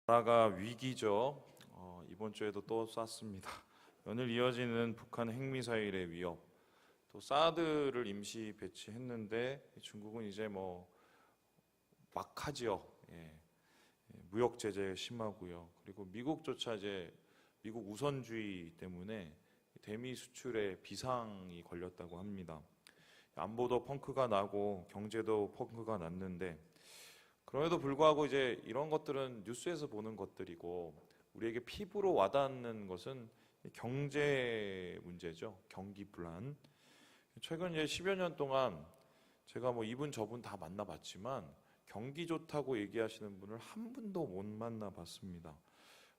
나라가 위기죠. 이번 주에도 또 쐈습니다. 연일 이어지는 북한 핵미사일의 위협, 또 사드를 임시 배치했는데 중국은 이제 뭐 막하지요. 무역 제재 심하고요. 그리고 미국조차 이제 미국 우선주의 때문에 대미 수출에 비상이 걸렸다고 합니다. 안보도 펑크가 나고 경제도 펑크가 났는데 그럼에도 불구하고 이제 이런 것들은 뉴스에서 보는 것들이고 우리에게 피부로 와닿는 것은 경제 문제죠. 경기 불안. 최근 이제 10여 년 동안 제가 뭐 이분 저분 다 만나봤지만 경기 좋다고 얘기하시는 분을 한 분도 못 만나봤습니다.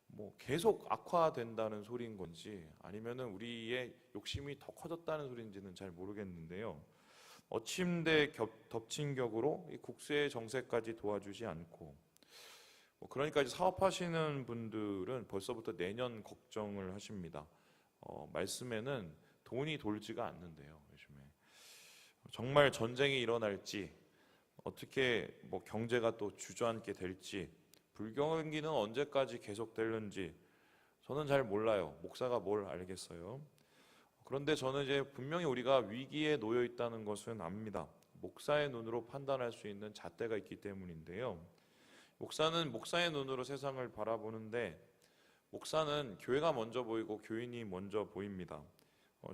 뭐 계속 악화된다는 소리인 건지 아니면은 우리의 욕심이 더 커졌다는 소리인지는 잘 모르겠는데요. 어침대 덮친 격으로 이 국세 정세까지 도와주지 않고 그러니까 이제 사업하시는 분들은 벌써부터 내년 걱정을 하십니다. 말씀에는 돈이 돌지가 않는데요. 요즘에 정말 전쟁이 일어날지 어떻게 뭐 경제가 또 주저앉게 될지 불경기는 언제까지 계속될는지 저는 잘 몰라요. 목사가 뭘 알겠어요. 그런데 저는 이제 분명히 우리가 위기에 놓여 있다는 것은 압니다. 목사의 눈으로 판단할 수 있는 잣대가 있기 때문인데요. 목사는 목사의 눈으로 세상을 바라보는데 목사는 교회가 먼저 보이고 교인이 먼저 보입니다.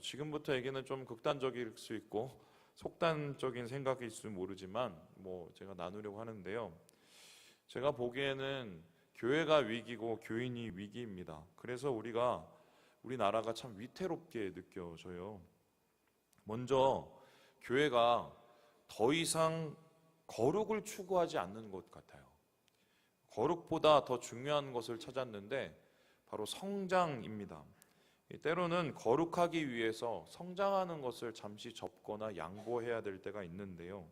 지금부터 얘기는 좀 극단적일 수 있고 속단적인 생각일 수 모르지만 뭐 제가 나누려고 하는데요. 제가 보기에는 교회가 위기고 교인이 위기입니다. 그래서 우리나라가 참 위태롭게 느껴져요. 먼저 교회가 더 이상 거룩을 추구하지 않는 것 같아요. 거룩보다 더 중요한 것을 찾았는데 바로 성장입니다. 때로는 거룩하기 위해서 성장하는 것을 잠시 접거나 양보해야 될 때가 있는데요.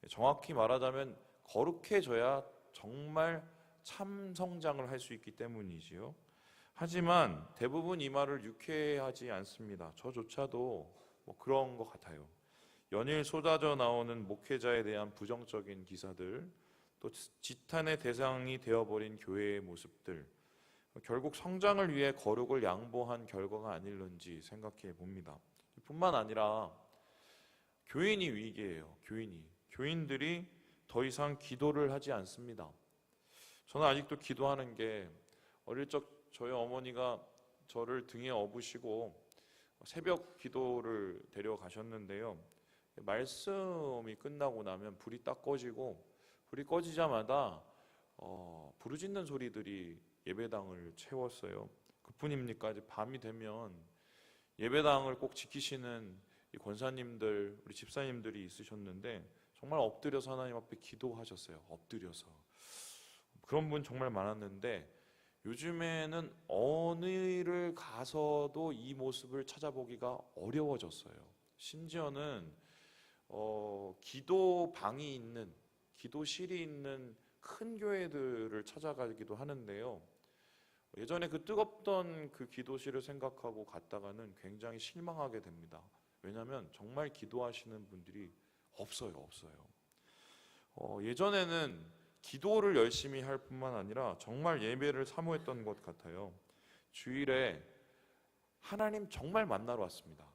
정확히 말하자면 거룩해져야 정말 참 성장을 할 수 있기 때문이지요. 하지만 대부분 이 말을 유쾌하지 않습니다. 저조차도 뭐 그런 것 같아요. 연일 쏟아져 나오는 목회자에 대한 부정적인 기사들, 또 지탄의 대상이 되어버린 교회의 모습들, 결국 성장을 위해 거룩을 양보한 결과가 아닐는지 생각해 봅니다. 뿐만 아니라 교인이 위기예요. 교인들이 더 이상 기도를 하지 않습니다. 저는 아직도 기도하는 게 어릴 적 저희 어머니가 저를 등에 업으시고 새벽 기도를 데려가셨는데요. 말씀이 끝나고 나면 불이 딱 꺼지고 불이 꺼지자마자 부르짖는 소리들이 예배당을 채웠어요. 그뿐입니까? 이제 밤이 되면 예배당을 꼭 지키시는 이 권사님들, 우리 집사님들이 있으셨는데 정말 엎드려서 하나님 앞에 기도하셨어요. 엎드려서. 그런 분 정말 많았는데 요즘에는 어느를 가서도 이 모습을 찾아보기가 어려워졌어요. 심지어는 기도방이 있는, 기도실이 있는 큰 교회들을 찾아가기도 하는데요. 예전에 그 뜨겁던 그 기도실을 생각하고 갔다가는 굉장히 실망하게 됩니다. 왜냐하면 정말 기도하시는 분들이 없어요. 예전에는 기도를 열심히 할 뿐만 아니라 정말 예배를 사모했던 것 같아요. 주일에 하나님 정말 만나러 왔습니다.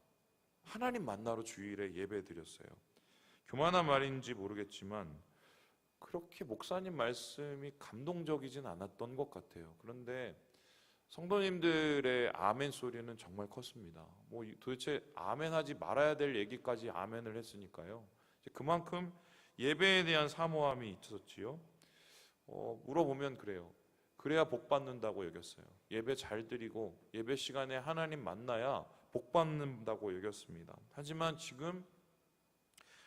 하나님 만나러 주일에 예배 드렸어요. 교만한 말인지 모르겠지만 그렇게 목사님 말씀이 감동적이진 않았던 것 같아요. 그런데 성도님들의 아멘 소리는 정말 컸습니다. 뭐 도대체 아멘하지 말아야 될 얘기까지 아멘을 했으니까요. 그만큼 예배에 대한 사모함이 있었지요. 물어보면 그래요. 그래야 복 받는다고 여겼어요. 예배 잘 드리고 예배 시간에 하나님 만나야 복 받는다고 여겼습니다. 하지만 지금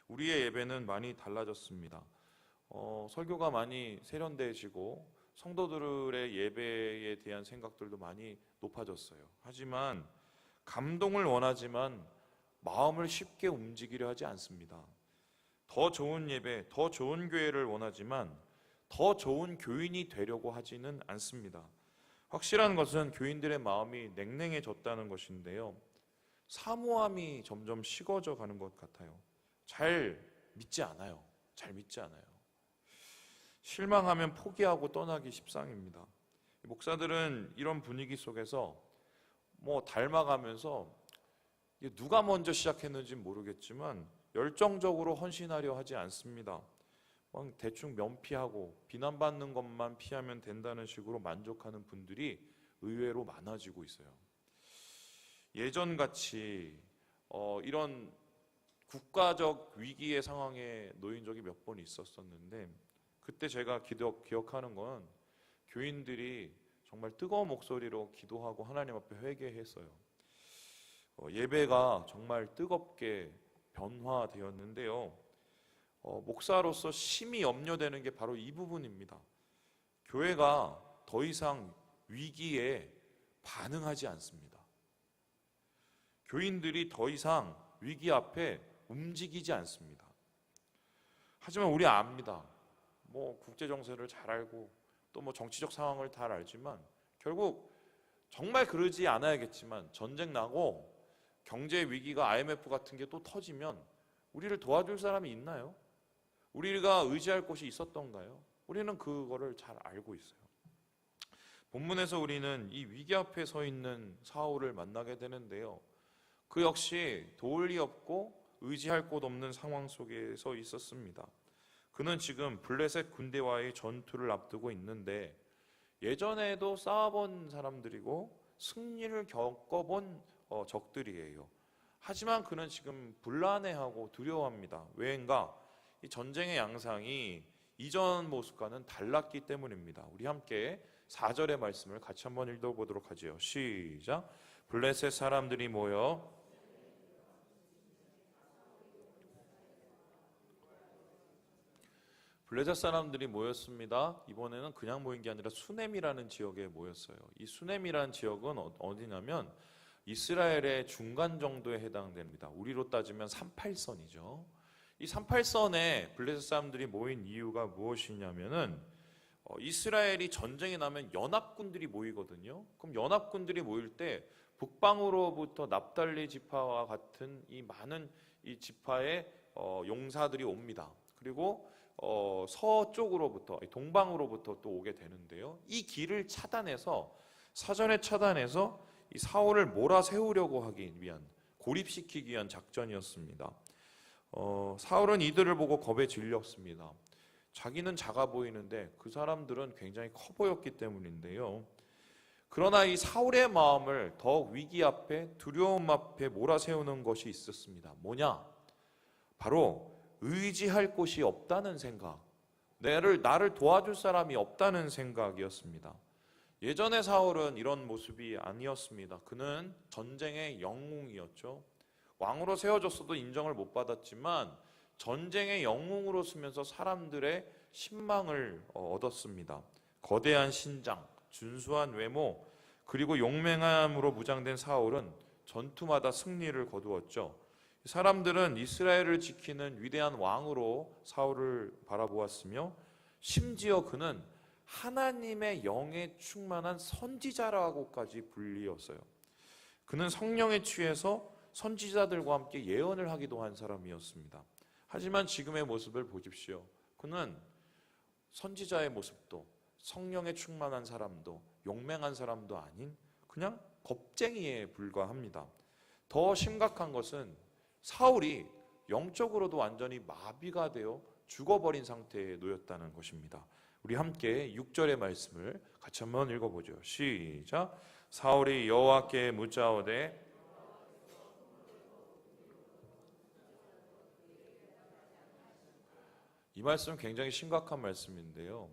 우리의 예배는 많이 달라졌습니다. 설교가 많이 세련되어지고 성도들의 예배에 대한 생각들도 많이 높아졌어요. 하지만 감동을 원하지만 마음을 쉽게 움직이려 하지 않습니다. 더 좋은 예배, 더 좋은 교회를 원하지만 더 좋은 교인이 되려고 하지는 않습니다. 확실한 것은 교인들의 마음이 냉랭해졌다는 것인데요. 사모함이 점점 식어져 가는 것 같아요. 잘 믿지 않아요. 실망하면 포기하고 떠나기 십상입니다. 목사들은 이런 분위기 속에서 닮아가면서 누가 먼저 시작했는지 모르겠지만 열정적으로 헌신하려 하지 않습니다. 대충 면피하고 비난받는 것만 피하면 된다는 식으로 만족하는 분들이 의외로 많아지고 있어요. 예전같이 이런 국가적 위기의 상황에 놓인 적이 몇 번 있었었는데, 그때 제가 기억하는 건 교인들이 정말 뜨거운 목소리로 기도하고 하나님 앞에 회개했어요. 예배가 정말 뜨겁게 변화되었는데요. 목사로서 심히 염려되는 게 바로 이 부분입니다. 교회가 더 이상 위기에 반응하지 않습니다. 교인들이 더 이상 위기 앞에 움직이지 않습니다. 하지만 우리 압니다. 국제 정세를 잘 알고 또 정치적 상황을 잘 알지만 결국 정말 그러지 않아야겠지만 전쟁 나고 경제 위기가 IMF 같은 게 또 터지면 우리를 도와줄 사람이 있나요? 우리가 의지할 곳이 있었던가요? 우리는 그거를 잘 알고 있어요. 본문에서 우리는 이 위기 앞에 서 있는 사울을 만나게 되는데요. 그 역시 도울 리 없고 의지할 곳 없는 상황 속에 서 있었습니다. 그는 지금 블레셋 군대와의 전투를 앞두고 있는데 예전에도 싸워본 사람들이고 승리를 겪어본 적들이에요. 하지만 그는 지금 불안해하고 두려워합니다. 왜인가? 이 전쟁의 양상이 이전 모습과는 달랐기 때문입니다. 우리 함께 4절의 말씀을 같이 한번 읽어보도록 하죠. 시작. 블레셋 사람들이 모여 블레셋 사람들이 모였습니다. 이번에는 그냥 모인 게 아니라 수넴이라는 지역에 모였어요. 이 수넴이라는 지역은 어디냐면 이스라엘의 중간 정도에 해당됩니다. 우리로 따지면 38선이죠. 이 38선에 블레셋 사람들이 모인 이유가 무엇이냐면은 이스라엘이 전쟁이 나면 연합군들이 모이거든요. 그럼 연합군들이 모일 때 북방으로부터 납달리 지파와 같은 이 많은 이 지파의 용사들이 옵니다. 그리고 서쪽으로부터 동방으로부터 또 오게 되는데요. 이 길을 사전에 차단해서 이 사울을 몰아세우려고 하기 위한, 고립시키기 위한 작전이었습니다. 사울은 이들을 보고 겁에 질렸습니다. 자기는 작아 보이는데 그 사람들은 굉장히 커 보였기 때문인데요. 그러나 이 사울의 마음을 더욱 위기 앞에, 두려움 앞에 몰아세우는 것이 있었습니다. 뭐냐? 바로 의지할 곳이 없다는 생각, 나를 도와줄 사람이 없다는 생각이었습니다. 예전의 사울은 이런 모습이 아니었습니다. 그는 전쟁의 영웅이었죠. 왕으로 세워졌어도 인정을 못 받았지만 전쟁의 영웅으로 쓰면서 사람들의 신망을 얻었습니다. 거대한 신장, 준수한 외모, 그리고 용맹함으로 무장된 사울은 전투마다 승리를 거두었죠. 사람들은 이스라엘을 지키는 위대한 왕으로 사울을 바라보았으며 심지어 그는 하나님의 영에 충만한 선지자라고까지 불리었어요. 그는 성령에 취해서 선지자들과 함께 예언을 하기도 한 사람이었습니다. 하지만 지금의 모습을 보십시오. 그는 선지자의 모습도, 성령에 충만한 사람도, 용맹한 사람도 아닌 그냥 겁쟁이에 불과합니다. 더 심각한 것은 사울이 영적으로도 완전히 마비가 되어 죽어버린 상태에 놓였다는 것입니다. 우리 함께 6절의 말씀을 같이 한번 읽어보죠. 시작. 사울이 여호와께 묻자오되 이 말씀은 굉장히 심각한 말씀인데요.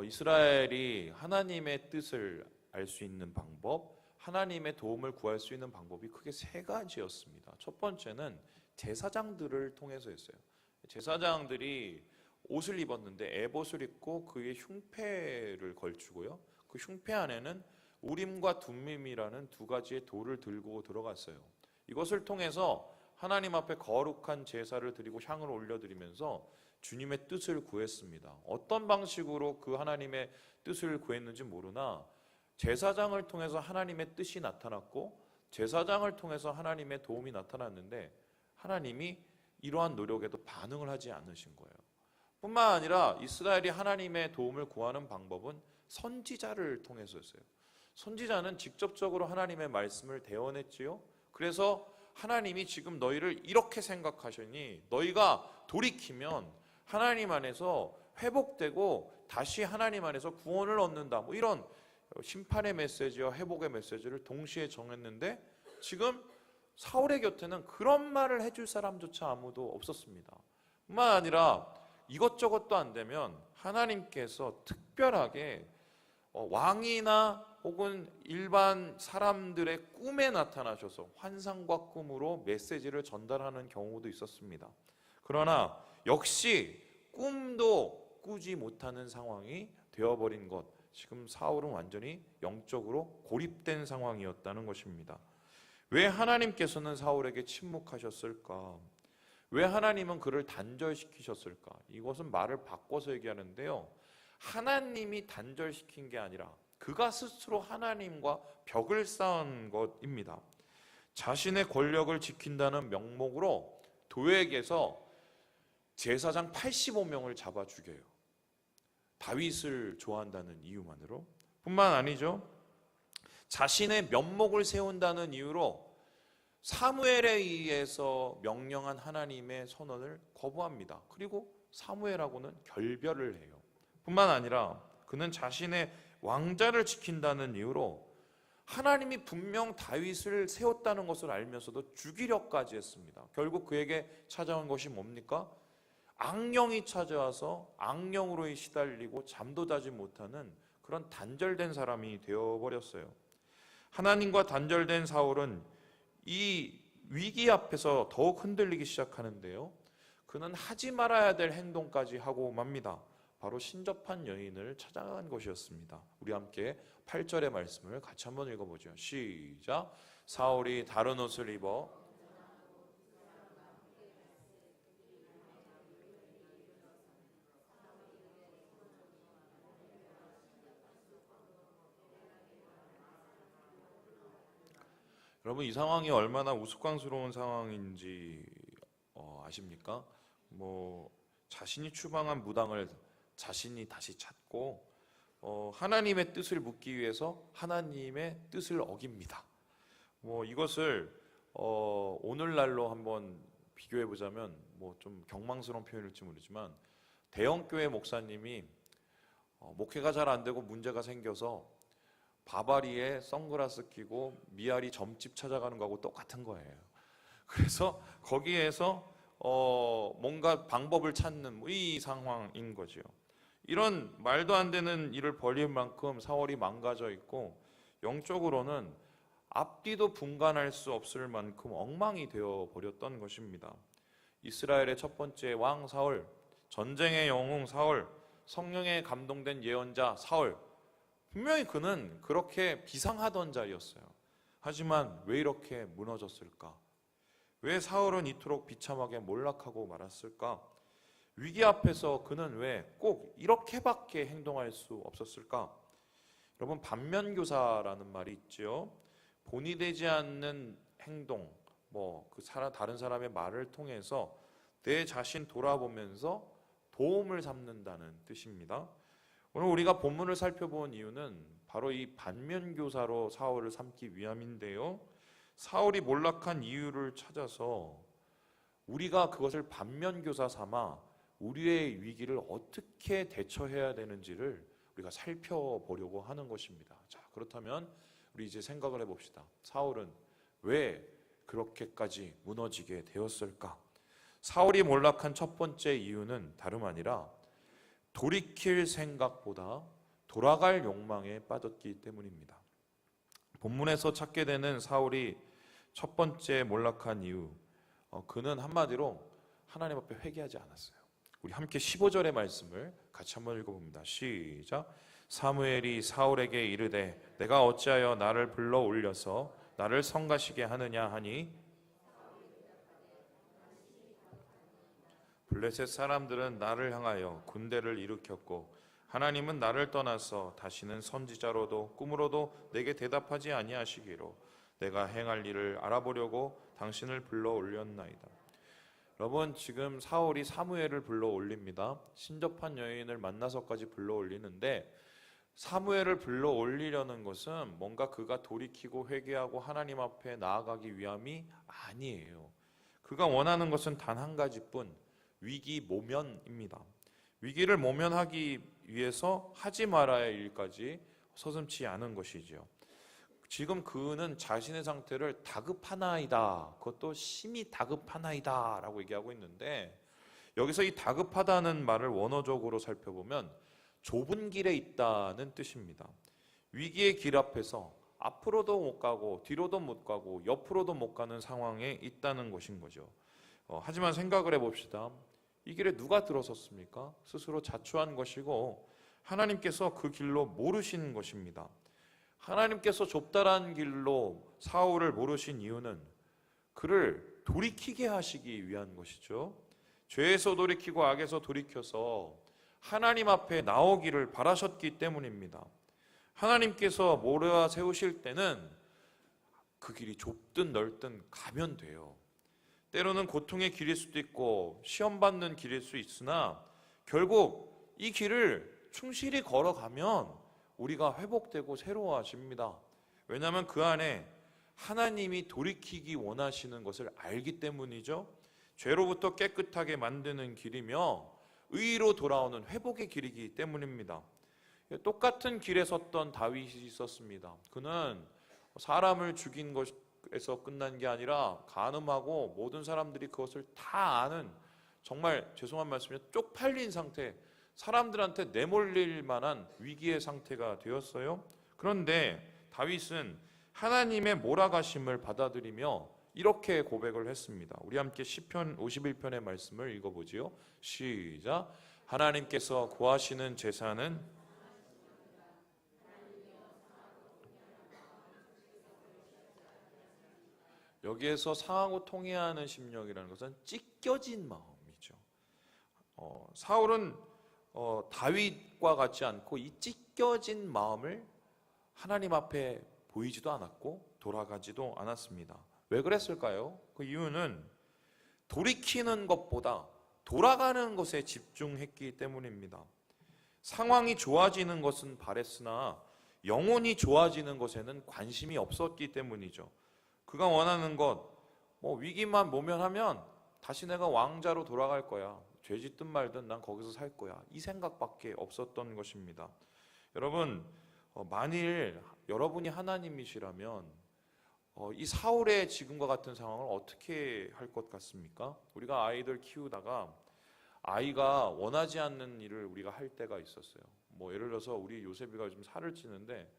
이스라엘이 하나님의 뜻을 알 수 있는 방법, 하나님의 도움을 구할 수 있는 방법이 크게 세 가지였습니다. 첫 번째는 제사장들을 통해서였어요. 제사장들이 옷을 입었는데 에봇을 입고 그의 흉패를 걸치고요. 그 흉패 안에는 우림과 둠밈이라는 두 가지의 돌을 들고 들어갔어요. 이것을 통해서 하나님 앞에 거룩한 제사를 드리고 향을 올려드리면서 주님의 뜻을 구했습니다. 어떤 방식으로 그 하나님의 뜻을 구했는지 모르나 제사장을 통해서 하나님의 뜻이 나타났고 제사장을 통해서 하나님의 도움이 나타났는데 하나님이 이러한 노력에도 반응을 하지 않으신 거예요. 뿐만 아니라 이스라엘이 하나님의 도움을 구하는 방법은 선지자를 통해서였어요. 선지자는 직접적으로 하나님의 말씀을 대언했지요. 그래서 하나님이 지금 너희를 이렇게 생각하시니 너희가 돌이키면 하나님 안에서 회복되고 다시 하나님 안에서 구원을 얻는다. 뭐 이런 심판의 메시지와 회복의 메시지를 동시에 정했는데 지금 사울의 곁에는 그런 말을 해줄 사람조차 아무도 없었습니다. 뿐만 아니라 이것저것도 안 되면 하나님께서 특별하게 왕이나 혹은 일반 사람들의 꿈에 나타나셔서 환상과 꿈으로 메시지를 전달하는 경우도 있었습니다. 그러나 역시 꿈도 꾸지 못하는 상황이 되어버린 것, 지금 사울은 완전히 영적으로 고립된 상황이었다는 것입니다. 왜 하나님께서는 사울에게 침묵하셨을까? 왜 하나님은 그를 단절시키셨을까? 이것은 말을 바꿔서 얘기하는데요, 하나님이 단절시킨 게 아니라 그가 스스로 하나님과 벽을 쌓은 것입니다. 자신의 권력을 지킨다는 명목으로 도액에서 제사장 85명을 잡아 죽여요. 다윗을 좋아한다는 이유만으로. 뿐만 아니죠, 자신의 면목을 세운다는 이유로 사무엘에 의해서 명령한 하나님의 선언을 거부합니다. 그리고 사무엘하고는 결별을 해요. 뿐만 아니라 그는 자신의 왕자를 지킨다는 이유로 하나님이 분명 다윗을 세웠다는 것을 알면서도 죽이려까지 했습니다. 결국 그에게 찾아온 것이 뭡니까? 악령이 찾아와서 악령으로 시달리고 잠도 자지 못하는 그런 단절된 사람이 되어버렸어요. 하나님과 단절된 사울은 이 위기 앞에서 더욱 흔들리기 시작하는데요, 그는 하지 말아야 될 행동까지 하고 맙니다. 바로 신접한 여인을 찾아간 것이었습니다. 우리 함께 8절의 말씀을 같이 한번 읽어보죠. 시작. 사울이 다른 옷을 입어 여러분, 이 상황이 얼마나 우스꽝스러운 상황인지 아십니까? 자신이 추방한 무당을 자신이 다시 찾고 하나님의 뜻을 묻기 위해서 하나님의 뜻을 어깁니다. 이것을 오늘날로 한번 비교해 보자면 좀 경망스러운 표현일지 모르지만, 대형교회 목사님이 목회가 잘 안 되고 문제가 생겨서 바바리에 선글라스 끼고 미아리 점집 찾아가는 거하고 똑같은 거예요. 그래서 거기에서 뭔가 방법을 찾는 이 상황인 거죠. 이런 말도 안 되는 일을 벌일 만큼 사울이 망가져 있고 영적으로는 앞뒤도 분간할 수 없을 만큼 엉망이 되어 버렸던 것입니다. 이스라엘의 첫 번째 왕 사울, 전쟁의 영웅 사울, 성령에 감동된 예언자 사울, 분명히 그는 그렇게 비상하던 자리였어요. 하지만 왜 이렇게 무너졌을까? 왜 사울은 이토록 비참하게 몰락하고 말았을까? 위기 앞에서 그는 왜 꼭 이렇게밖에 행동할 수 없었을까? 여러분, 반면교사라는 말이 있죠. 본이 되지 않는 행동, 다른 사람의 말을 통해서 내 자신 돌아보면서 도움을 삼는다는 뜻입니다. 오늘 우리가 본문을 살펴본 이유는 바로 이 반면교사로 사울을 삼기 위함인데요, 사울이 몰락한 이유를 찾아서 우리가 그것을 반면교사 삼아 우리의 위기를 어떻게 대처해야 되는지를 우리가 살펴보려고 하는 것입니다. 자, 그렇다면 우리 이제 생각을 해봅시다. 사울은 왜 그렇게까지 무너지게 되었을까? 사울이 몰락한 첫 번째 이유는 다름 아니라 돌이킬 생각보다 돌아갈 욕망에 빠졌기 때문입니다. 본문에서 찾게 되는 사울이 첫 번째 몰락한 이유, 그는 한마디로 하나님 앞에 회개하지 않았어요. 우리 함께 15절의 말씀을 같이 한번 읽어봅니다. 시작. 사무엘이 사울에게 이르되 내가 어찌하여 나를 불러 올려서 나를 성가시게 하느냐 하니, 블레셋 사람들은 나를 향하여 군대를 일으켰고 하나님은 나를 떠나서 다시는 선지자로도 꿈으로도 내게 대답하지 아니하시기로 내가 행할 일을 알아보려고 당신을 불러 올렸나이다. 여러분, 지금 사울이 사무엘을 불러 올립니다. 신접한 여인을 만나서까지 불러 올리는데, 사무엘을 불러 올리려는 것은 뭔가 그가 돌이키고 회개하고 하나님 앞에 나아가기 위함이 아니에요. 그가 원하는 것은 단 한 가지뿐, 위기 모면입니다. 위기를 모면하기 위해서 하지 말아야 할 일까지 서슴지 않은 것이죠. 지금 그는 자신의 상태를 다급하나이다, 그것도 심히 다급하나이다 라고 얘기하고 있는데, 여기서 이 다급하다는 말을 원어적으로 살펴보면 좁은 길에 있다는 뜻입니다. 위기의 길 앞에서 앞으로도 못 가고 뒤로도 못 가고 옆으로도 못 가는 상황에 있다는 것인 거죠. 하지만 생각을 해봅시다. 이 길에 누가 들어섰습니까? 스스로 자초한 것이고 하나님께서 그 길로 모르시는 것입니다. 하나님께서 좁다란 길로 사울을 모르신 이유는 그를 돌이키게 하시기 위한 것이죠. 죄에서 돌이키고 악에서 돌이켜서 하나님 앞에 나오기를 바라셨기 때문입니다. 하나님께서 몰아 세우실 때는 그 길이 좁든 넓든 가면 돼요. 때로는 고통의 길일 수도 있고 시험받는 길일 수 있으나 결국 이 길을 충실히 걸어가면 우리가 회복되고 새로워하십니다. 왜냐하면 그 안에 하나님이 돌이키기 원하시는 것을 알기 때문이죠. 죄로부터 깨끗하게 만드는 길이며 의로 돌아오는 회복의 길이기 때문입니다. 똑같은 길에 섰던 다윗이 있었습니다. 그는 사람을 죽인 것에서 끝난 게 아니라 간음하고 모든 사람들이 그것을 다 아는, 정말 죄송한 말씀이지만 쪽팔린 상태, 사람들한테 내몰릴 만한 위기의 상태가 되었어요. 그런데 다윗은 하나님의 몰아가심을 받아들이며 이렇게 고백을 했습니다. 우리 함께 시편 51편의 말씀을 읽어보지요. 시작. 하나님께서 구하시는 제사는 여기에서 상하고 통해하는 심령이라는 것은 찢겨진 마음이죠. 사울은 다윗과 같지 않고 이 찢겨진 마음을 하나님 앞에 보이지도 않았고 돌아가지도 않았습니다. 왜 그랬을까요? 그 이유는 돌이키는 것보다 돌아가는 것에 집중했기 때문입니다. 상황이 좋아지는 것은 바랬으나 영혼이 좋아지는 것에는 관심이 없었기 때문이죠. 그가 원하는 것, 위기만 모면하면 다시 내가 왕자로 돌아갈 거야. 죄 짓든 말든 난 거기서 살 거야. 이 생각밖에 없었던 것입니다. 여러분, 만일 여러분이 하나님이시라면 이 사울의 지금과 같은 상황을 어떻게 할 것 같습니까? 우리가 아이들 키우다가 아이가 원하지 않는 일을 우리가 할 때가 있었어요. 예를 들어서 우리 요셉이가 요즘 살을 찌는데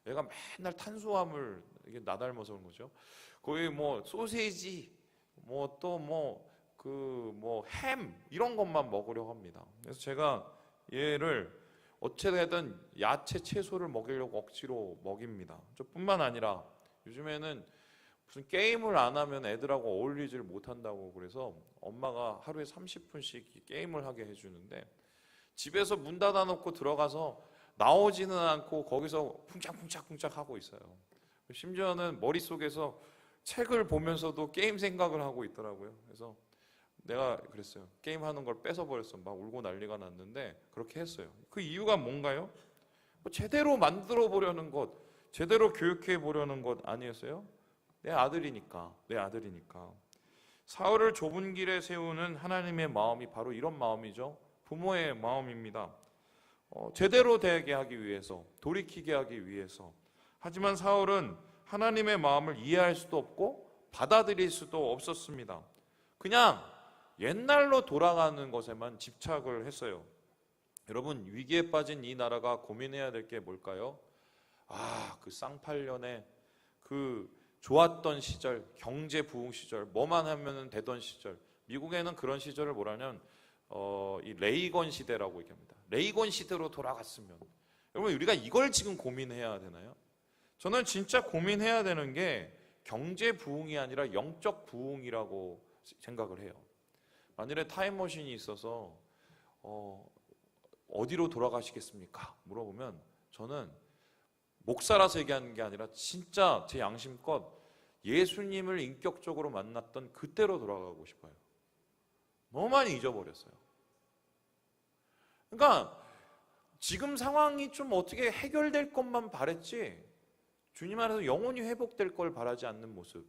얘가 맨날 탄수화물, 이게 나 닮아서 그런 거죠. 거의 소세지, 햄 이런 것만 먹으려고 합니다. 그래서 제가 얘를 어찌되든 야채 채소를 먹이려고 억지로 먹입니다. 뿐만 아니라 요즘에는 무슨 게임을 안 하면 애들하고 어울리질 못한다고 그래서 엄마가 하루에 30분씩 게임을 하게 해주는데 집에서 문 닫아놓고 들어가서 나오지는 않고 거기서 쿵짝쿵짝쿵짝 하고 있어요. 심지어는 머릿속에서 책을 보면서도 게임 생각을 하고 있더라고요. 그래서 내가 그랬어요. 게임하는 걸 뺏어버렸어. 막 울고 난리가 났는데 그렇게 했어요. 그 이유가 뭔가요? 제대로 만들어 보려는 것, 제대로 교육해 보려는 것 아니었어요? 내 아들이니까. 사울을 좁은 길에 세우는 하나님의 마음이 바로 이런 마음이죠. 부모의 마음입니다. 제대로 되게 하기 위해서, 돌이키게 하기 위해서. 하지만 사울은 하나님의 마음을 이해할 수도 없고 받아들일 수도 없었습니다. 그냥 옛날로 돌아가는 것에만 집착을 했어요. 여러분, 위기에 빠진 이 나라가 고민해야 될 게 뭘까요? 그 쌍팔년에 그 좋았던 시절, 경제 부흥 시절, 뭐만 하면 되던 시절. 미국에는 그런 시절을 뭐라면 이 레이건 시대라고 얘기합니다. 레이건 시대로 돌아갔으면. 여러분, 우리가 이걸 지금 고민해야 되나요? 저는 진짜 고민해야 되는 게 경제 부흥이 아니라 영적 부흥이라고 생각을 해요. 만일에 타임머신이 있어서 어디로 돌아가시겠습니까? 물어보면 저는 목사라서 얘기하는 게 아니라 진짜 제 양심껏 예수님을 인격적으로 만났던 그때로 돌아가고 싶어요. 너무 많이 잊어버렸어요. 그러니까 지금 상황이 좀 어떻게 해결될 것만 바랬지, 주님 안에서 영원히 회복될 걸 바라지 않는 모습,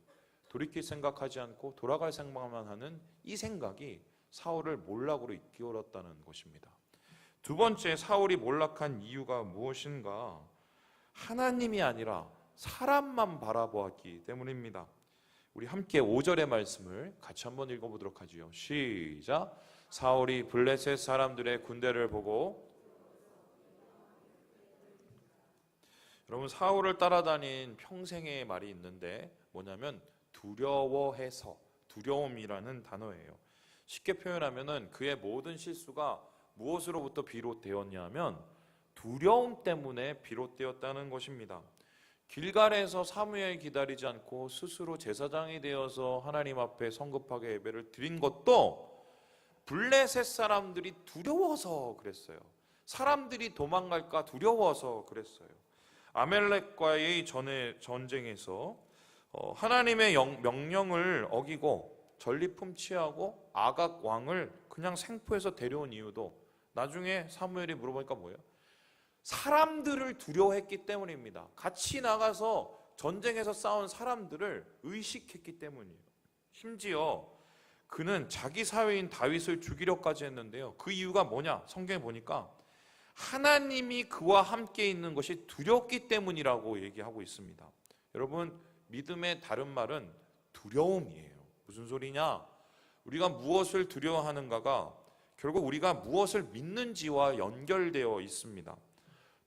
돌이킬 생각하지 않고 돌아갈 생각만 하는 이 생각이 사울을 몰락으로 이끌었다는 것입니다. 두 번째, 사울이 몰락한 이유가 무엇인가? 하나님이 아니라 사람만 바라보았기 때문입니다. 우리 함께 5절의 말씀을 같이 한번 읽어보도록 하지요. 시작. 사울이 블레셋 사람들의 군대를 보고, 여러분 사울을 따라다닌 평생의 말이 있는데 뭐냐면 두려워해서, 두려움이라는 단어예요. 쉽게 표현하면은 그의 모든 실수가 무엇으로부터 비롯되었냐면 두려움 때문에 비롯되었다는 것입니다. 길갈에서 사무엘 기다리지 않고 스스로 제사장이 되어서 하나님 앞에 성급하게 예배를 드린 것도 블레셋 사람들이 두려워서 그랬어요. 사람들이 도망갈까 두려워서 그랬어요. 아멜렉과의 전쟁에서 하나님의 명령을 어기고 전리품 취하고 아각 왕을 그냥 생포해서 데려온 이유도 나중에 사무엘이 물어보니까 뭐예요? 사람들을 두려워했기 때문입니다. 같이 나가서 전쟁에서 싸운 사람들을 의식했기 때문이에요. 심지어 그는 자기 사위인 다윗을 죽이려까지 했는데요. 그 이유가 뭐냐? 성경에 보니까 하나님이 그와 함께 있는 것이 두렵기 때문이라고 얘기하고 있습니다. 여러분, 믿음의 다른 말은 두려움이에요. 무슨 소리냐? 우리가 무엇을 두려워하는가가 결국 우리가 무엇을 믿는지와 연결되어 있습니다.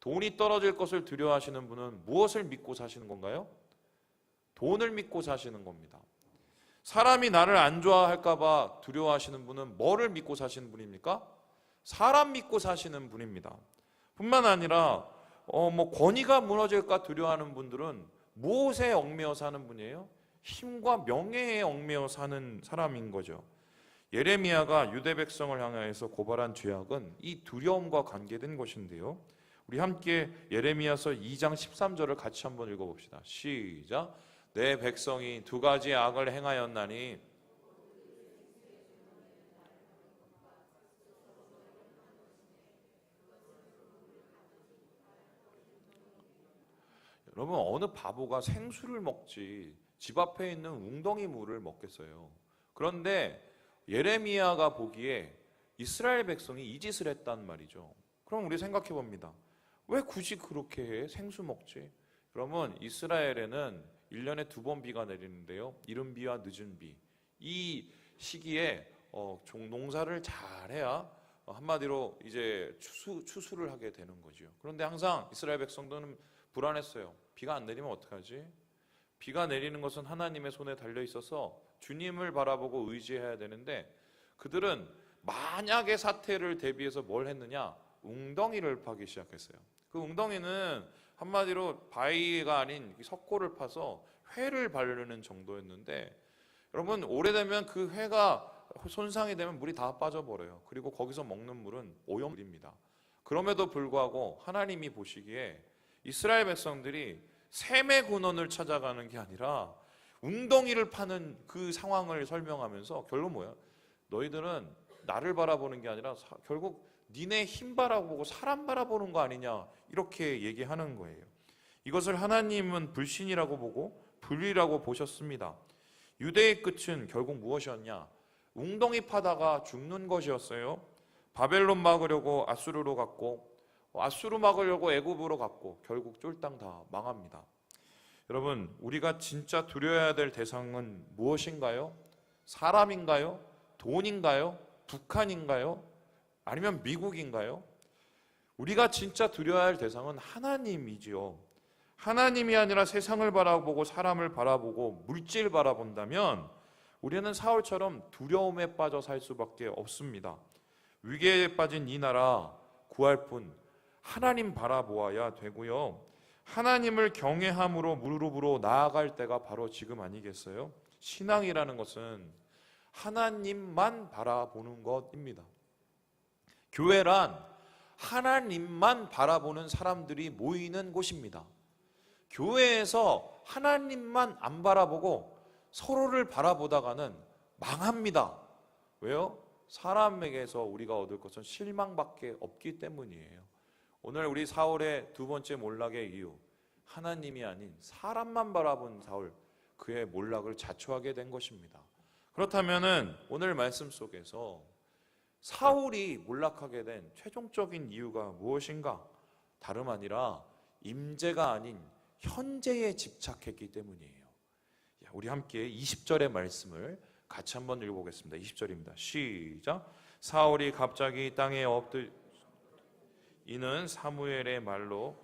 돈이 떨어질 것을 두려워하시는 분은 무엇을 믿고 사시는 건가요? 돈을 믿고 사시는 겁니다. 사람이 나를 안 좋아할까 봐 두려워하시는 분은 뭐를 믿고 사시는 분입니까? 사람 믿고 사시는 분입니다. 뿐만 아니라 권위가 무너질까 두려워하는 분들은 무엇에 얽매여 사는 분이에요? 힘과 명예에 얽매여 사는 사람인 거죠. 예레미야가 유대 백성을 향하여서 고발한 죄악은 이 두려움과 관계된 것인데요. 우리 함께 예레미야서 2장 13절을 같이 한번 읽어봅시다. 시작. 내 백성이 두 가지 악을 행하였나니 여러분, 어느 바보가 생수를 먹지 집 앞에 있는 웅덩이 물을 먹겠어요? 그런데 예레미야가 보기에 이스라엘 백성이 이 짓을 했단 말이죠. 그럼 우리 생각해 봅니다. 왜 굳이 그렇게 해? 생수 먹지. 그러면 이스라엘에는 1년에 2번 비가 내리는데요. 이른 비와 늦은 비. 이 시기에 농사를 잘해야 한마디로 이제 추수를 하게 되는 거죠. 그런데 항상 이스라엘 백성들은 불안했어요. 비가 안 내리면 어떡하지? 비가 내리는 것은 하나님의 손에 달려 있어서 주님을 바라보고 의지해야 되는데 그들은 만약의 사태를 대비해서 뭘 했느냐? 웅덩이를 파기 시작했어요. 그 웅덩이는 한마디로 바위가 아닌 석고를 파서 회를 바르는 정도였는데, 여러분 오래되면 그 회가 손상이 되면 물이 다 빠져버려요. 그리고 거기서 먹는 물은 오염물입니다. 그럼에도 불구하고 하나님이 보시기에 이스라엘 백성들이 샘의 근원을 찾아가는 게 아니라 웅덩이를 파는 그 상황을 설명하면서 결국 뭐야? 너희들은 나를 바라보는 게 아니라 결국 니네 힘 바라보고 사람 바라보는 거 아니냐, 이렇게 얘기하는 거예요. 이것을 하나님은 불신이라고 보고 불의라고 보셨습니다. 유대의 끝은 결국 무엇이었냐? 웅덩이 파다가 죽는 것이었어요. 바벨론 막으려고 아수르로 갔고, 아수르 막으려고 애굽으로 갔고, 결국 쫄딱 다 망합니다. 여러분, 우리가 진짜 두려워해야 될 대상은 무엇인가요? 사람인가요? 돈인가요? 북한인가요? 아니면 미국인가요? 우리가 진짜 두려워야 할 대상은 하나님이지요. 하나님이 아니라 세상을 바라보고 사람을 바라보고 물질 바라본다면 우리는 사울처럼 두려움에 빠져 살 수밖에 없습니다. 위기에 빠진 이 나라 구할 뿐 하나님 바라보아야 되고요. 하나님을 경외함으로 무릎으로 나아갈 때가 바로 지금 아니겠어요? 신앙이라는 것은 하나님만 바라보는 것입니다. 교회란 하나님만 바라보는 사람들이 모이는 곳입니다. 교회에서 하나님만 안 바라보고 서로를 바라보다가는 망합니다. 왜요? 사람에게서 우리가 얻을 것은 실망밖에 없기 때문이에요. 오늘 우리 사울의 두 번째 몰락의 이유, 하나님이 아닌 사람만 바라본 사울, 그의 몰락을 자초하게 된 것입니다. 그렇다면은 오늘 말씀 속에서 사울이 몰락하게 된 최종적인 이유가 무엇인가? 다름 아니라 임재가 아닌 현재에 집착했기 때문이에요. 우리 함께 20절의 말씀을 같이 한번 읽어보겠습니다. 20절입니다. 시작. 사울이 갑자기 땅에 엎드 이는 사무엘의 말로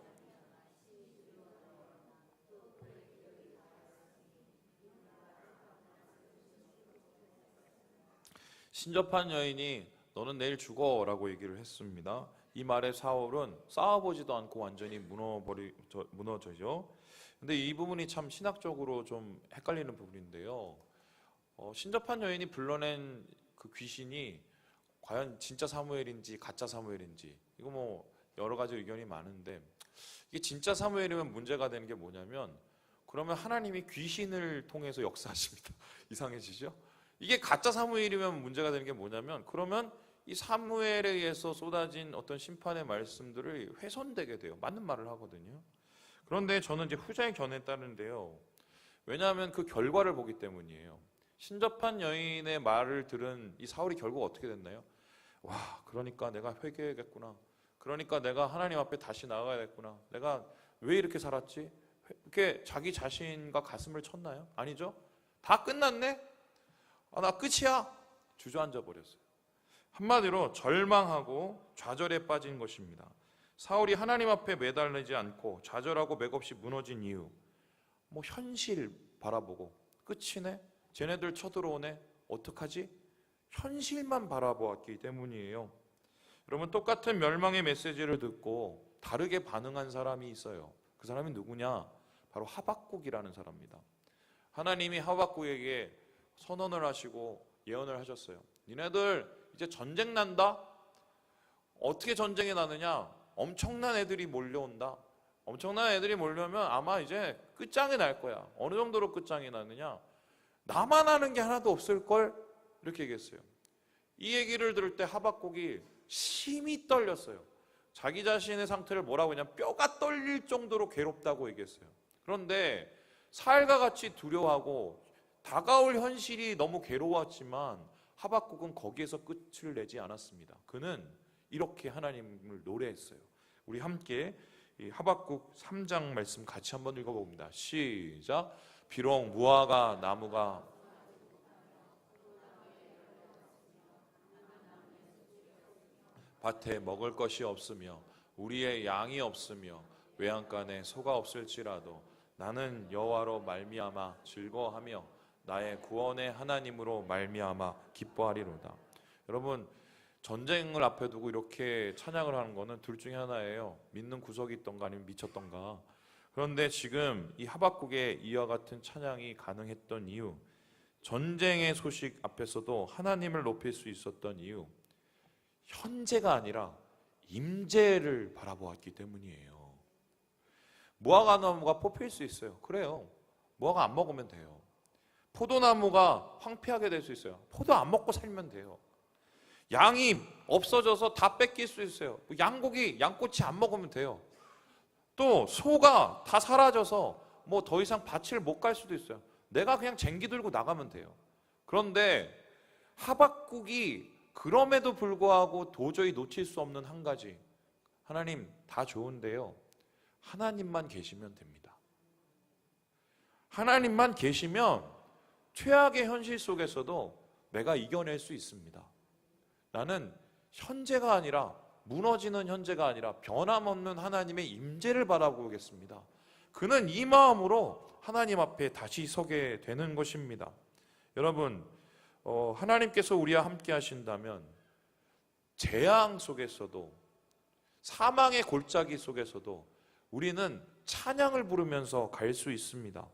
신접한 여인이 너는 내일 죽어 라고 얘기를 했습니다. 이 말에 사울은 싸워보지도 않고 완전히 무너져죠. 근데 이 부분이 참 신학적으로 좀 헷갈리는 부분인데요. 신접한 여인이 불러낸 그 귀신이 과연 진짜 사무엘인지 가짜 사무엘인지, 이거 뭐 여러 가지 의견이 많은데, 이게 진짜 사무엘이면 문제가 되는 게 뭐냐면, 그러면 하나님이 귀신을 통해서 역사하십니다. 이상해지죠? 이게 가짜 사무엘이면 문제가 되는 게 뭐냐면, 그러면 이 사무엘에 의해서 쏟아진 어떤 심판의 말씀들을 훼손되게 돼요. 맞는 말을 하거든요. 그런데 저는 이제 후자의 견해에 따르는데요. 왜냐하면 그 결과를 보기 때문이에요. 신접한 여인의 말을 들은 이 사울이 결국 어떻게 됐나요? 와, 그러니까 내가 회개해야겠구나. 그러니까 내가 하나님 앞에 다시 나아가야겠구나. 내가 왜 이렇게 살았지? 이렇게 자기 자신과 가슴을 쳤나요? 아니죠. 다 끝났네? 나 끝이야. 주저앉아 버렸어요. 한마디로 절망하고 좌절에 빠진 것입니다. 사울이 하나님 앞에 매달리지 않고 좌절하고 맥없이 무너진 이유, 뭐 현실 바라보고 끝이네? 쟤네들 쳐들어오네? 어떡하지? 현실만 바라보았기 때문이에요. 여러분, 똑같은 멸망의 메시지를 듣고 다르게 반응한 사람이 있어요. 그 사람이 누구냐? 바로 하박국이라는 사람입니다. 하나님이 하박국에게 선언을 하시고 예언을 하셨어요. 니네들 이제 전쟁 난다? 어떻게 전쟁이 나느냐? 엄청난 애들이 몰려온다. 엄청난 애들이 몰려오면 아마 이제 끝장이 날 거야. 어느 정도로 끝장이 나느냐? 나만 아는 게 하나도 없을걸? 이렇게 얘기했어요. 이 얘기를 들을 때 하박국이 심히 떨렸어요. 자기 자신의 상태를 뭐라고 했냐? 뼈가 떨릴 정도로 괴롭다고 얘기했어요. 그런데 사흘과 같이 두려워하고 다가올 현실이 너무 괴로웠지만 하박국은 거기에서 끝을 내지 않았습니다. 그는 이렇게 하나님을 노래했어요. 우리 함께 이 하박국 3장 말씀 같이 한번 읽어봅니다. 시작. 비록 무화과 나무가 밭에 먹을 것이 없으며 우리의 양이 없으며 외양간에 소가 없을지라도 나는 여호와로 말미암아 즐거워하며 나의 구원의 하나님으로 말미암아 기뻐하리로다. 여러분, 전쟁을 앞에 두고 이렇게 찬양을 하는 거는 둘 중에 하나예요. 믿는 구석이 있던가 아니면 미쳤던가. 그런데 지금 이 하박국의 이와 같은 찬양이 가능했던 이유, 전쟁의 소식 앞에서도 하나님을 높일 수 있었던 이유, 현재가 아니라 임재를 바라보았기 때문이에요. 무화과 나무가 뽑힐 수 있어요. 그래요. 무화과 안 먹으면 돼요. 포도나무가 황폐하게 될 수 있어요. 포도 안 먹고 살면 돼요. 양이 없어져서 다 뺏길 수 있어요. 양꼬치 안 먹으면 돼요. 또 소가 다 사라져서 뭐 더 이상 밭을 못 갈 수도 있어요. 내가 그냥 쟁기 들고 나가면 돼요. 그런데 하박국이 그럼에도 불구하고 도저히 놓칠 수 없는 한 가지, 하나님 다 좋은데요, 하나님만 계시면 됩니다. 하나님만 계시면 최악의 현실 속에서도 내가 이겨낼 수 있습니다. 나는 현재가 아니라, 무너지는 현재가 아니라 변함없는 하나님의 임재를 바라보겠습니다. 그는 이 마음으로 하나님 앞에 다시 서게 되는 것입니다. 여러분, 하나님께서 우리와 함께 하신다면 재앙 속에서도, 사망의 골짜기 속에서도 우리는 찬양을 부르면서 갈 수 있습니다.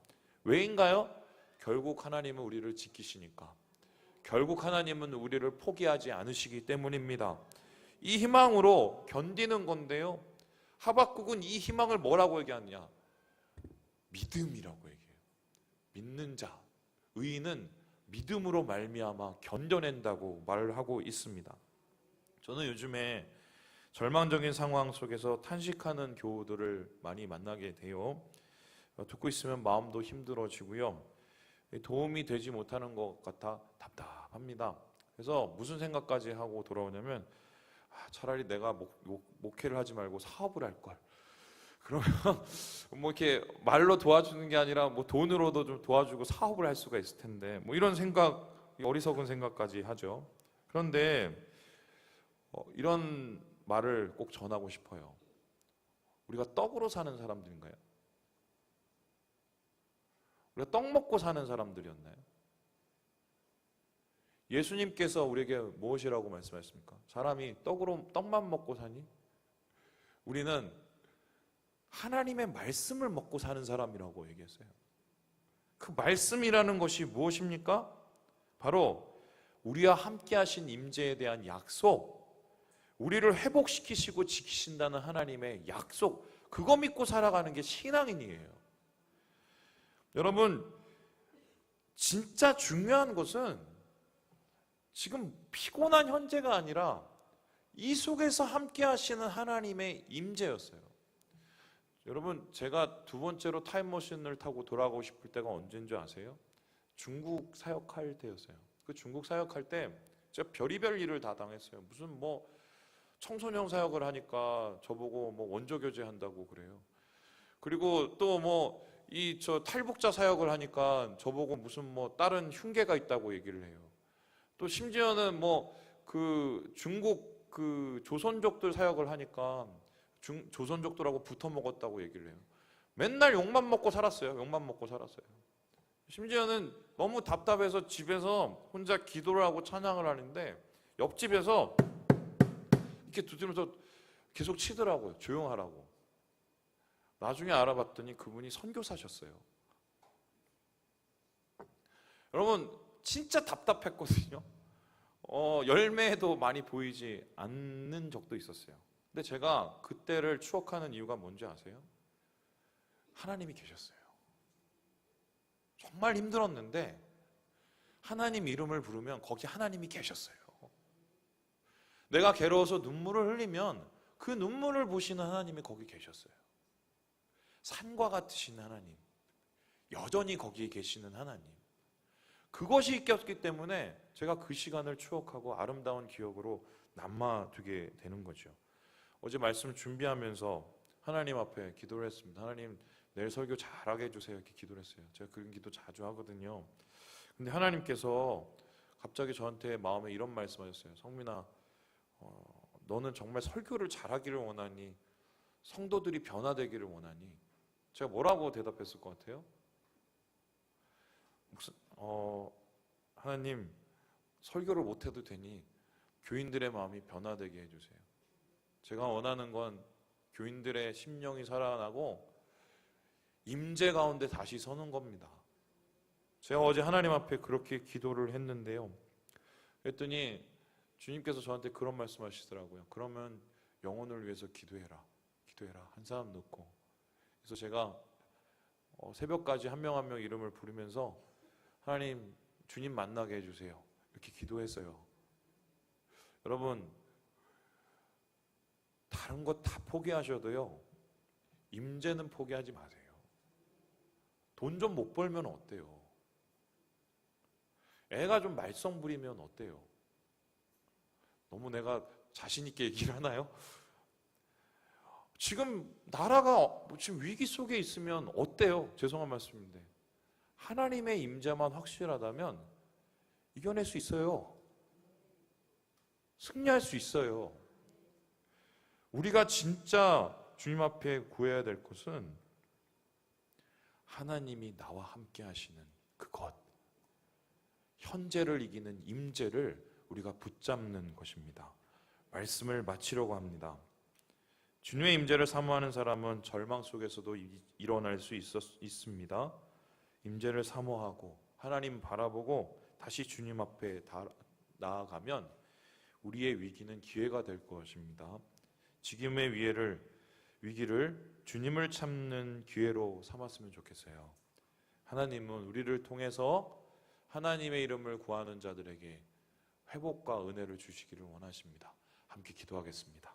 왜인가요? 결국 하나님은 우리를 지키시니까. 결국 하나님은 우리를 포기하지 않으시기 때문입니다. 이 희망으로 견디는 건데요, 하박국은 이 희망을 뭐라고 얘기하느냐? 믿음이라고 얘기해요. 믿는 자, 의인은 믿음으로 말미암아 견뎌낸다고 말을 하고 있습니다. 저는 요즘에 절망적인 상황 속에서 탄식하는 교우들을 많이 만나게 돼요. 듣고 있으면 마음도 힘들어지고요. 도움이 되지 못하는 것 같아 답답합니다. 그래서 무슨 생각까지 하고 돌아오냐면 차라리 내가 목회를 하지 말고 사업을 할 걸. 그러면 뭐 이렇게 말로 도와주는 게 아니라 뭐 돈으로도 좀 도와주고 사업을 할 수가 있을 텐데 뭐 이런 생각, 어리석은 생각까지 하죠. 그런데 이런 말을 꼭 전하고 싶어요. 우리가 떡으로 사는 사람들인가요? 우리가 떡 먹고 사는 사람들이었나요? 예수님께서 우리에게 무엇이라고 말씀하셨습니까? 사람이 떡만 먹고 사니? 우리는 하나님의 말씀을 먹고 사는 사람이라고 얘기했어요. 그 말씀이라는 것이 무엇입니까? 바로 우리와 함께 하신 임재에 대한 약속, 우리를 회복시키시고 지키신다는 하나님의 약속, 그거 믿고 살아가는 게 신앙인이에요. 여러분, 진짜 중요한 것은 지금 피곤한 현재가 아니라 이 속에서 함께 하시는 하나님의 임재였어요. 여러분, 제가 두 번째로 타임머신을 타고 돌아가고 싶을 때가 언제인 줄 아세요? 중국 사역할 때였어요. 그 중국 사역할 때 제가 별의별 일을 다 당했어요. 무슨 뭐 청소년 사역을 하니까 저보고 뭐 원조 교제한다고 그래요. 그리고 또 뭐 탈북자 사역을 하니까 저보고 무슨 뭐 다른 흉계가 있다고 얘기를 해요. 또 심지어는 뭐 그 중국 그 조선족들 사역을 하니까 조선족들하고 붙어 먹었다고 얘기를 해요. 맨날 욕만 먹고 살았어요. 욕만 먹고 살았어요. 심지어는 너무 답답해서 집에서 혼자 기도를 하고 찬양을 하는데 옆집에서 이렇게 두드리면서 계속 치더라고요. 조용하라고. 나중에 알아봤더니 그분이 선교사셨어요. 여러분, 진짜 답답했거든요. 열매도 많이 보이지 않는 적도 있었어요. 근데 제가 그때를 추억하는 이유가 뭔지 아세요? 하나님이 계셨어요. 정말 힘들었는데 하나님 이름을 부르면 거기 하나님이 계셨어요. 내가 괴로워서 눈물을 흘리면 그 눈물을 보시는 하나님이 거기 계셨어요. 산과 같으신 하나님, 여전히 거기에 계시는 하나님, 그것이 있었기 때문에 제가 그 시간을 추억하고 아름다운 기억으로 남아두게 되는 거죠. 어제 말씀을 준비하면서 하나님 앞에 기도를 했습니다. 하나님, 내일 설교 잘하게 해주세요. 이렇게 기도를 했어요. 제가 그런 기도 자주 하거든요. 근데 하나님께서 갑자기 저한테 마음에 이런 말씀하셨어요. 성민아, 너는 정말 설교를 잘하기를 원하니? 성도들이 변화되기를 원하니? 제가 뭐라고 대답했을 것 같아요? 하나님, 설교를 못해도 되니 교인들의 마음이 변화되게 해주세요. 제가 원하는 건 교인들의 심령이 살아나고 임재 가운데 다시 서는 겁니다. 제가 어제 하나님 앞에 그렇게 기도를 했는데요. 그랬더니 주님께서 저한테 그런 말씀하시더라고요. 그러면 영혼을 위해서 기도해라. 한 사람 넣고. 그래서 제가 새벽까지 한 명 한 명 이름을 부르면서 하나님, 주님 만나게 해주세요. 이렇게 기도했어요. 여러분, 다른 것 다 포기하셔도요, 임재는 포기하지 마세요. 돈 좀 못 벌면 어때요? 애가 좀 말썽 부리면 어때요? 너무 내가 자신 있게 얘기를 하나요? 지금 나라가 지금 위기 속에 있으면 어때요? 죄송한 말씀인데 하나님의 임재만 확실하다면 이겨낼 수 있어요. 승리할 수 있어요. 우리가 진짜 주님 앞에 구해야 될 것은 하나님이 나와 함께 하시는 그것, 현재를 이기는 임재를 우리가 붙잡는 것입니다. 말씀을 마치려고 합니다. 주님의 임재를 사모하는 사람은 절망 속에서도 일어날 수 있습니다. 임재를 사모하고 하나님 바라보고 다시 주님 앞에 나아가면 우리의 위기는 기회가 될 것입니다. 지금의 위기를 주님을 참는 기회로 삼았으면 좋겠어요. 하나님은 우리를 통해서 하나님의 이름을 구하는 자들에게 회복과 은혜를 주시기를 원하십니다. 함께 기도하겠습니다.